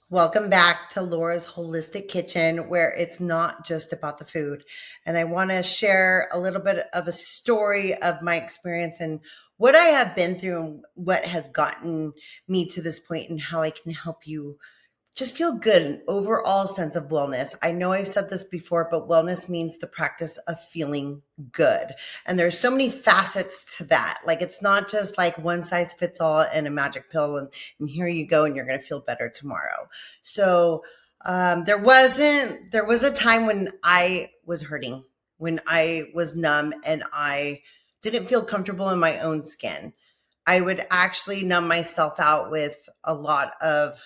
Welcome back to Laura's Holistic Kitchen, where it's not just about the food. And I want to share a little bit of a story of my experience and what I have been through and what has gotten me to this point and how I can help you just feel good, an overall sense of wellness. I know I've said this before, but wellness means the practice of feeling good. And there's so many facets to that. Like, it's not just like one size fits all and a magic pill and here you go and you're going to feel better tomorrow. So there was a time when I was hurting, when I was numb and I didn't feel comfortable in my own skin. I would actually numb myself out with a lot of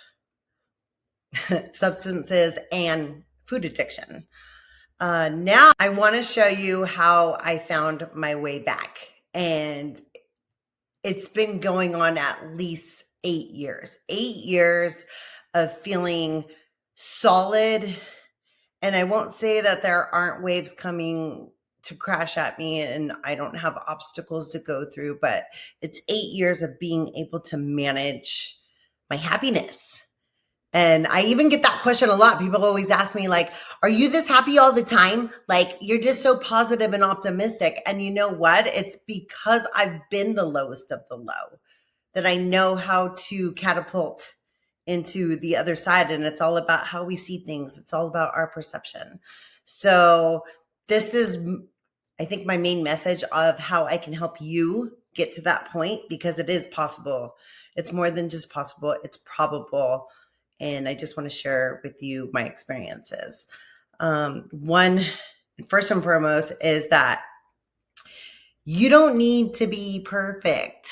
substances and food addiction. Now I want to show you how I found my way back. And it's been going on at least 8 years. 8 years of feeling solid. And I won't say that there aren't waves coming to crash at me and I don't have obstacles to go through, but it's 8 years of being able to manage my happiness. And I even get that question a lot. People always ask me, like, are you this happy all the time? Like, you're just so positive and optimistic. And you know what? It's because I've been the lowest of the low that I know how to catapult into the other side. And it's all about how we see things. It's all about our perception. So this is, I think, my main message of how I can help you get to that point, because it is possible. It's more than just possible. It's probable. And I just want to share with you my experiences. One, first and foremost, is that you don't need to be perfect.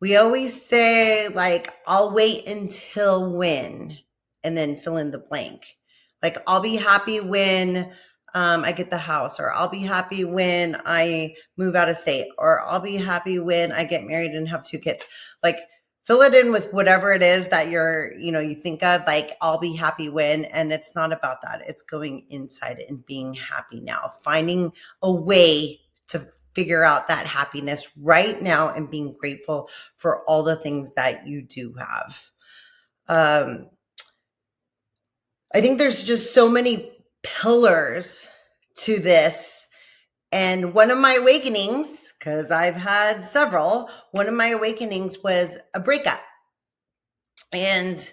We always say, like, I'll wait until when, and then fill in the blank. Like, I'll be happy when I get the house, or I'll be happy when I move out of state, or I'll be happy when I get married and have 2 kids. Like, fill it in with whatever it is that you think of, like, I'll be happy when, and it's not about that. It's going inside and being happy now, finding a way to figure out that happiness right now and being grateful for all the things that you do have. I think there's just so many pillars to this. And one of my awakenings, because I've had several, one of my awakenings was a breakup. And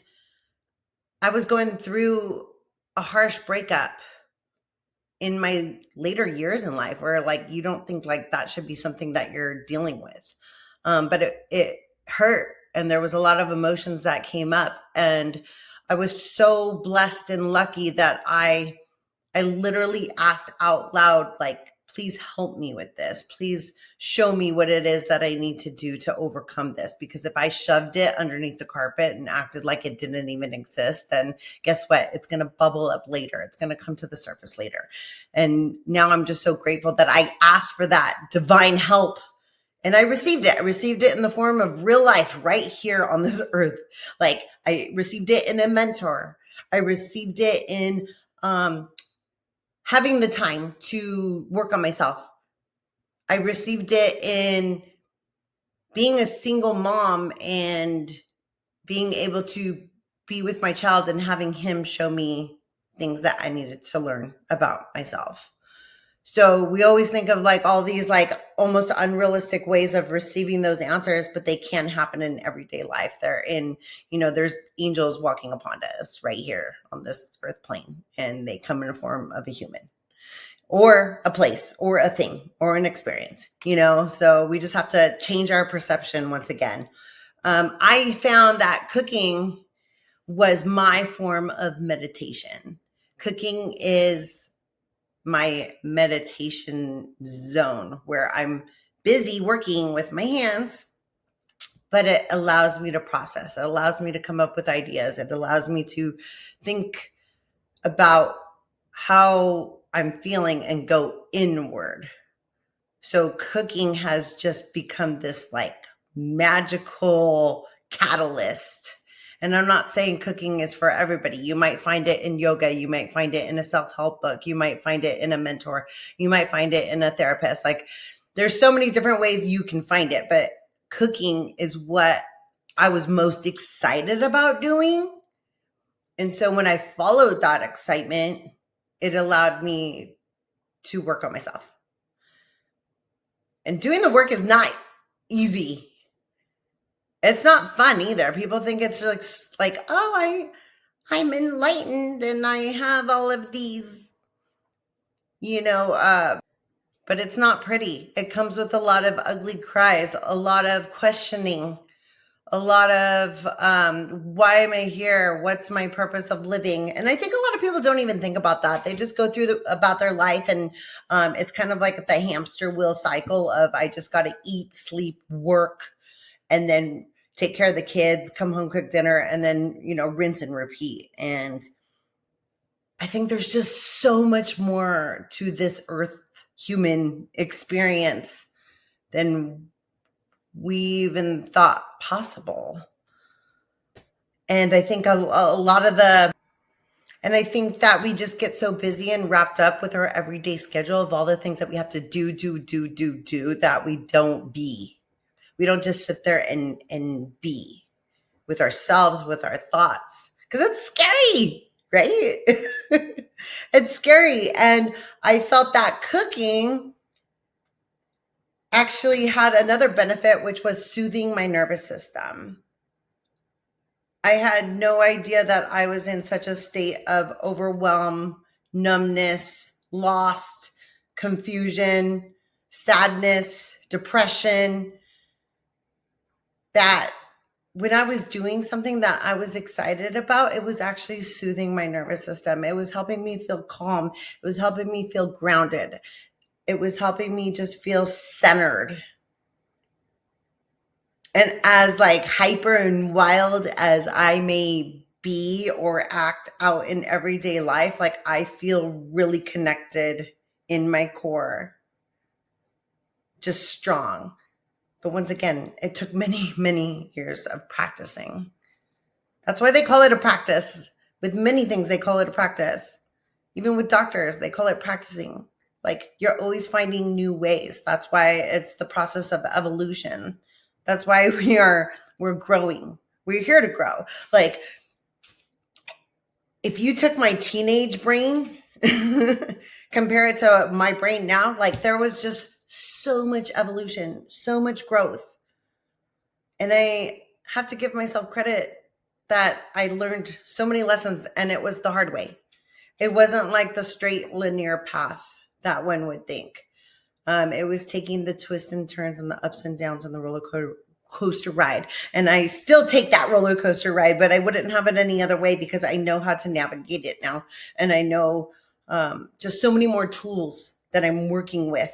I was going through a harsh breakup in my later years in life, where, like, you don't think like that should be something that you're dealing with. But it hurt. And there was a lot of emotions that came up. And I was so blessed and lucky that I literally asked out loud, like, please help me with this. Please show me what it is that I need to do to overcome this. Because if I shoved it underneath the carpet and acted like it didn't even exist, then guess what? It's going to bubble up later. It's going to come to the surface later. And now I'm just so grateful that I asked for that divine help. And I received it. I received it in the form of real life right here on this earth. Like, I received it in a mentor. I received it in having the time to work on myself. I received it in being a single mom and being able to be with my child and having him show me things that I needed to learn about myself. So we always think of, like, all these, like, almost unrealistic ways of receiving those answers, but they can happen in everyday life. They're in, there's angels walking upon us right here on this earth plane, and they come in the form of a human or a place or a thing or an experience, so we just have to change our perception once again. I found that cooking was my form of meditation. Cooking is my meditation zone, where I'm busy working with my hands, but it allows me to process. It allows me to come up with ideas. It allows me to think about how I'm feeling and go inward. So cooking has just become this, like, magical catalyst. And I'm not saying cooking is for everybody. You might find it in yoga. You might find it in a self-help book. You might find it in a mentor. You might find it in a therapist. Like, there's so many different ways you can find it, but cooking is what I was most excited about doing And so when I followed that excitement, it allowed me to work on myself. And doing the work is not easy. It's not fun either. People think it's like, oh, I'm enlightened and I have all of these, but it's not pretty. It comes with a lot of ugly cries, a lot of questioning, a lot of why am I here? What's my purpose of living? And I think a lot of people don't even think about that. They just go through about their life, and it's kind of like the hamster wheel cycle of I just got to eat, sleep, work, and then take care of the kids, come home, cook dinner, and then rinse and repeat. And I think there's just so much more to this earth human experience than we even thought possible. And I think a lot of and I think that we just get so busy and wrapped up with our everyday schedule of all the things that we have to do that we don't be. We don't just sit there and be with ourselves, with our thoughts, because it's scary, right? It's scary. And I felt that cooking actually had another benefit, which was soothing my nervous system. I had no idea that I was in such a state of overwhelm, numbness, lost, confusion, sadness, depression, that when I was doing something that I was excited about, it was actually soothing my nervous system. It was helping me feel calm. It was helping me feel grounded. It was helping me just feel centered. And as like hyper and wild as I may be or act out in everyday life, like I feel really connected in my core, just strong. But once again, it took many, many years of practicing. That's why they call it a practice. With many things, they call it a practice. Even with doctors, they call it practicing. Like you're always finding new ways. That's why it's the process of evolution. That's why we're growing. We're here to grow. Like if you took my teenage brain, compare it to my brain now, like there was just so much evolution, so much growth. And I have to give myself credit that I learned so many lessons, and it was the hard way. It wasn't like the straight linear path that one would think. It was taking the twists and turns and the ups and downs on the roller coaster ride. And I still take that roller coaster ride, but I wouldn't have it any other way because I know how to navigate it now. And I know just so many more tools that I'm working with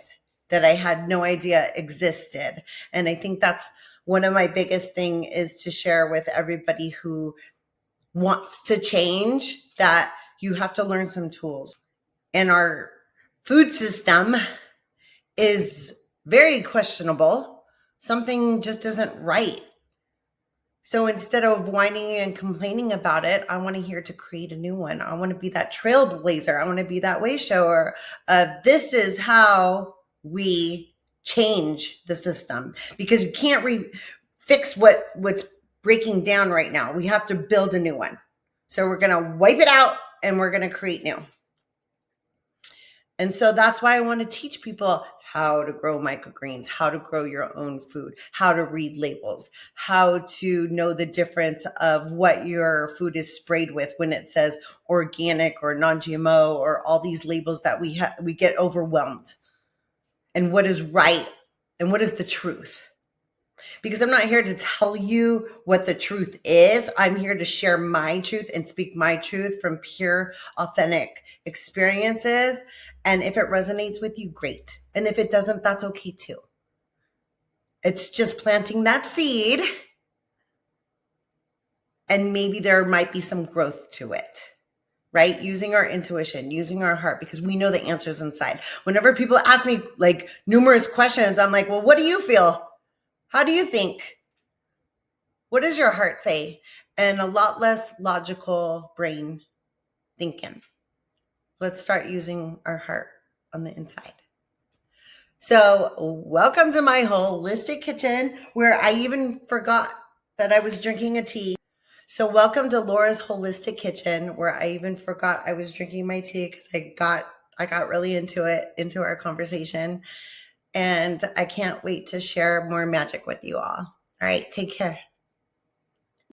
that I had no idea existed. And I think that's one of my biggest thing is to share with everybody who wants to change that you have to learn some tools. And our food system is very questionable. Something just isn't right. So instead of whining and complaining about it, I want to hear to create a new one. I want to be that trailblazer. I want to be that way shower. This is how we change the system, because you can't fix what's breaking down right now. We have to build a new one. So we're going to wipe it out and we're going to create new. And so that's why I want to teach people how to grow microgreens, how to grow your own food, how to read labels, how to know the difference of what your food is sprayed with when it says organic or non-GMO or all these labels that we get overwhelmed, and what is right and what is the truth. Because I'm not here to tell you what the truth is. I'm here to share my truth and speak my truth from pure, authentic experiences. And if it resonates with you, great. And if it doesn't, that's okay too. It's just planting that seed. And maybe there might be some growth to it, right? Using our intuition, using our heart, because we know the answers inside. Whenever people ask me like numerous questions, I'm like, well, what do you feel? How do you think? What does your heart say? And a lot less logical brain thinking. Let's start using our heart on the inside. So welcome to my holistic kitchen, where I even forgot that I was drinking a tea. So welcome to Laura's Holistic Kitchen, where I even forgot I was drinking my tea because I got really into it, into our conversation. And I can't wait to share more magic with you all. All right, take care.